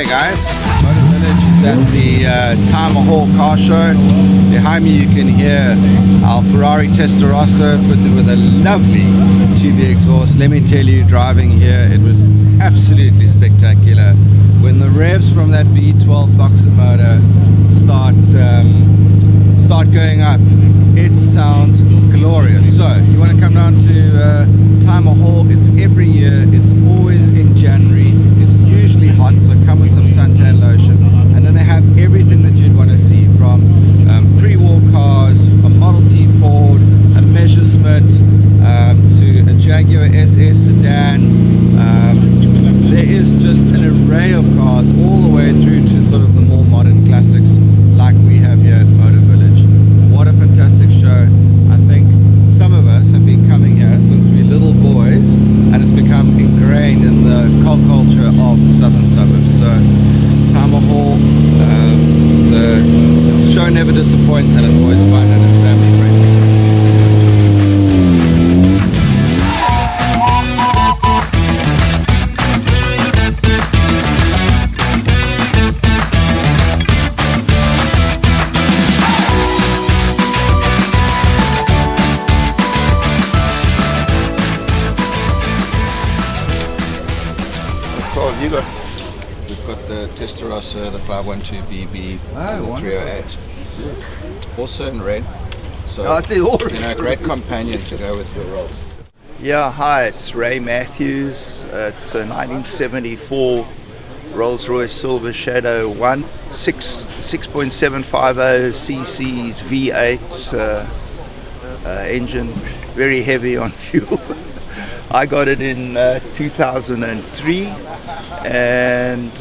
G'day guys, Moto Village is at the Tama Hall car show. Behind me you can hear our Ferrari Testarossa fitted with a lovely tubular exhaust. Let me tell you, driving here it was absolutely spectacular. When the revs from that V12 boxer motor start going up, it sounds glorious. So you want to come down to Tama Hall. It's every year, it's always in January, it's usually hot, so come with some suntan lotion. And then they have everything that you'd want to see, from pre-war cars, a Model T Ford, a Messerschmitt, to a Jaguar SS sedan. There is just an array of cars all the way through to sort of the more modern classics like we have here at Moto Village. What a fantastic show. I think some of us have been coming here since we were little boys, and it's become ingrained in the culture of the southern suburbs. So Tama Hall, the show never disappoints, and it's always fun and it's family friendly. What have you got? We've got the Testarossa, the 512BB, and the 308. Also in red. So, a great companion to go with your Rolls. Yeah, hi, it's Ray Matthews. It's a 1974 Rolls-Royce Silver Shadow 1, 6.750 cc's V8 engine, very heavy on fuel. I got it in 2003, and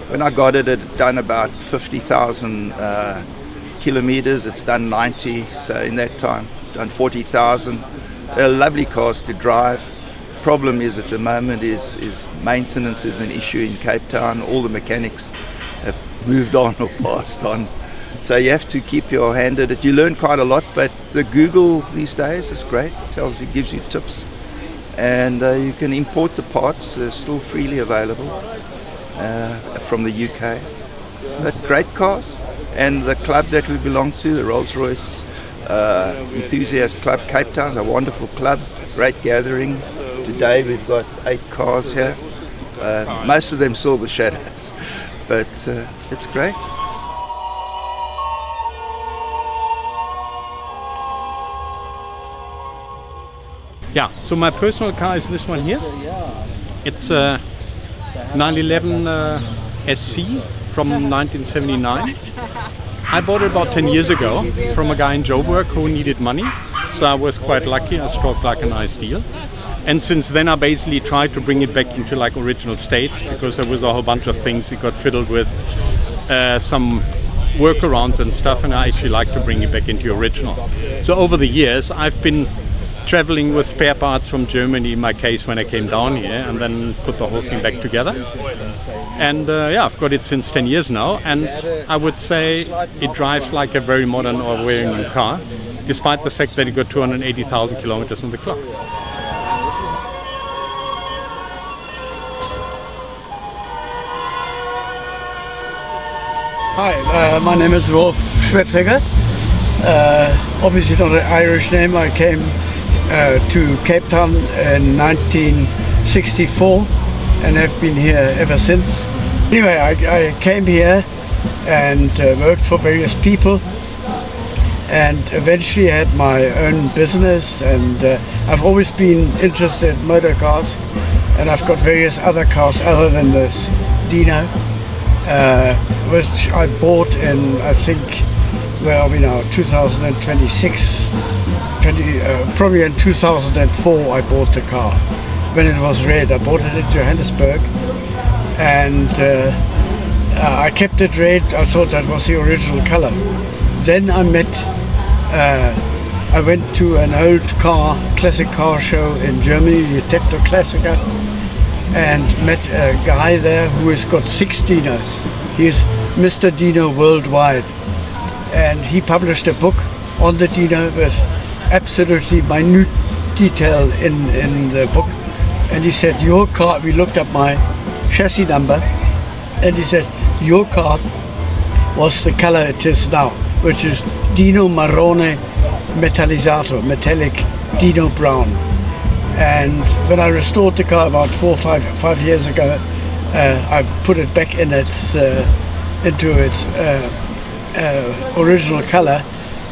when I got it, it had done about 50,000 kilometers. It's done 90, so in that time, done 40,000. They're lovely cars to drive. Problem is, at the moment, is maintenance is an issue in Cape Town. All the mechanics have moved on or passed on. So you have to keep your hand at it. You learn quite a lot, but the Google these days is great. It tells you, gives you tips. And you can import the parts, still freely available from the UK. But great cars. And the club that we belong to, the Rolls-Royce Enthusiast Club Cape Town, is a wonderful club, great gathering. Today we've got 8 cars here, most of them Silver Shadows, but it's great. Yeah, so my personal car is this one here. It's a 911 SC from 1979. I bought it about 10 years ago from a guy in Joburg who needed money, so I was quite lucky. I struck like a nice deal. And since then I basically tried to bring it back into like original state, because there was a whole bunch of things it got fiddled with, some workarounds and stuff, and I actually like to bring it back into original. So over the years I've been traveling with spare parts from Germany, in my case, when I came down here, and then put the whole thing back together. And yeah, I've got it since 10 years now, and I would say it drives like a very modern or very new car, despite the fact that it got 280,000 kilometers on the clock. Hi, my name is Rolf Schwedtweger. Obviously not an Irish name. I came to Cape Town in 1964 and have been here ever since. Anyway, I came here and worked for various people, and eventually had my own business, and I've always been interested in motor cars, and I've got various other cars other than this Dino, which I bought in, I think, where are we now, 2026, probably in 2004 I bought the car. When it was red, I bought it in Johannesburg, and I kept it red. I thought that was the original color. Then I went to an old classic car show in Germany, the Techno Klassiker, and met a guy there who has got 6 Dinos. He's Mr. Dino worldwide. And he published a book on the Dino with absolutely minute detail in the book. And he said, your car, we looked up my chassis number, And he said, your car was the color it is now, which is Dino Marrone Metallizzato, metallic Dino brown. And when I restored the car about 5 years ago, I put it back in its into its original color.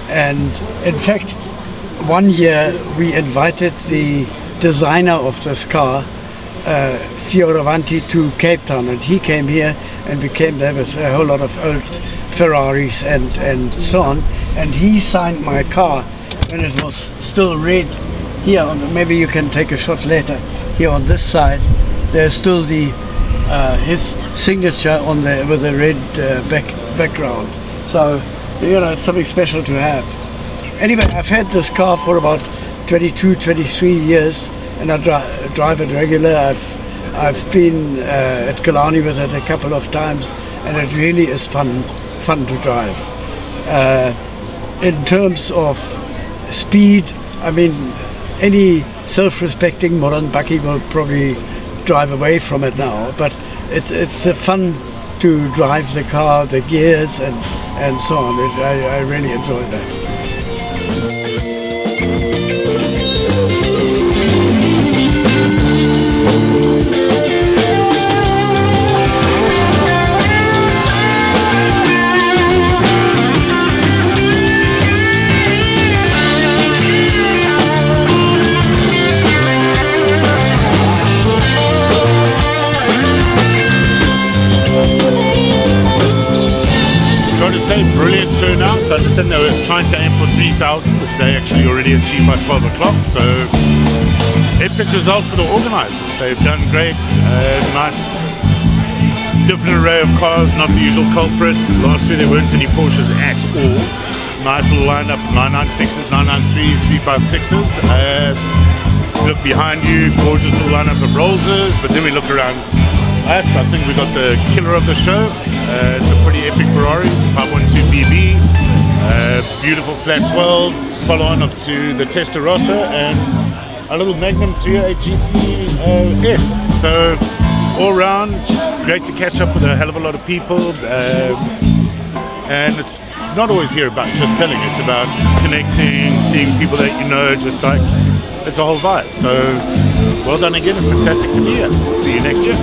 And in fact, one year we invited the designer of this car, Fioravanti, to Cape Town, and he came here, and there was a whole lot of old Ferraris and so on, and he signed my car when it was still red. Here, maybe you can take a shot later. Here on this side, there's still the his signature on the with a red background. So it's something special to have. Anyway, I've had this car for about 22, 23 years, and I drive it regular. I've been at Killarney with it a couple of times, and it really is fun to drive. In terms of speed, I mean, any self-respecting modern bakkie will probably drive away from it now, but it's fun to drive the car, the gears and so on. I really enjoy that. Brilliant turnout. I understand they were trying to aim for 3,000, which they actually already achieved by 12 o'clock. So, epic result for the organisers. They've done great. Nice, different array of cars, not the usual culprits. Last year there weren't any Porsches at all. Nice little lineup of 996s, 993s, 356s. Look behind you, gorgeous little lineup of Rollses. But then we look around us, I think we got the killer of the show. Some pretty epic Ferraris, 512 BB, beautiful flat 12, follow on up to the Testarossa, and a little Magnum 308 GT S. So all round, great to catch up with a hell of a lot of people, and it's not always here about just selling, it's about connecting, seeing people that you know, just like, it's a whole vibe. So well done again, and fantastic to be here. See you next year.